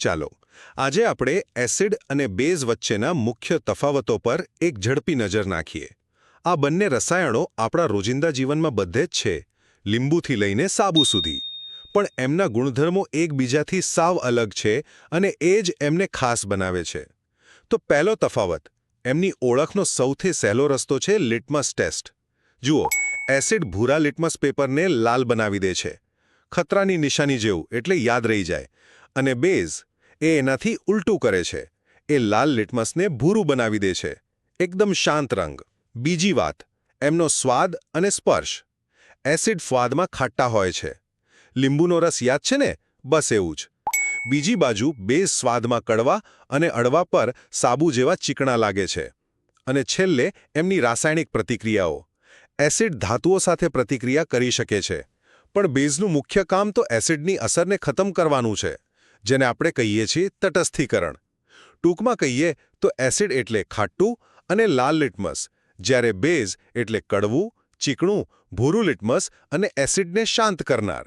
ચાલો આજે આપણે એસિડ અને બેઝ વચ્ચેના મુખ્ય તફાવતો પર એક ઝડપી નજર નાખીએ. આ બંને રસાયણો આપણા રોજિંદા જીવનમાં બધે જ છે, લીંબુથી લઈને સાબુ સુધી. પણ એમના ગુણધર્મો એકબીજાથી સાવ અલગ છે અને એ જ એમને ખાસ બનાવે છે. તો પહેલો તફાવત, એમની ઓળખનો સૌથી સહેલો રસ્તો છે લિટમસ ટેસ્ટ. જુઓ, એસિડ ભૂરા લિટમસ પેપરને લાલ બનાવી દે છે. ખતરાની નિશાની જેવું, એટલે યાદ રહી જાય. અને બેઝ એનાથી ઉલટું કરે છે. એ લાલ લિટમસને ભૂરું બનાવી દે છે, એકદમ શાંત રંગ. બીજી વાત, એમનો સ્વાદ અને સ્પર્શ. એસિડ સ્વાદમાં ખાટ્ટા હોય છે. લીંબુનો રસ યાદ છે ને? બસ એવું જ. બીજી બાજુ બેઝ સ્વાદમાં કડવા અને અડવા પર સાબુ જેવા ચીકણા લાગે છે. અને છેલ્લે એમની રાસાયણિક પ્રતિક્રિયાઓ. એસિડ ધાતુઓ સાથે પ્રતિક્રિયા કરી શકે છે, પણ બેઝનું મુખ્ય કામ તો એસિડની અસરને ખતમ કરવાનું છે, જેને આપણે કહીએ છીએ તટસ્થીકરણ. ટૂંકમાં કહીએ તો એસિડ એટલે ખાટું અને લાલ લિટમસ, જ્યારે બેઝ એટલે કડવું, ચીકણું, ભૂરું લિટમસ અને એસિડને શાંત કરનાર.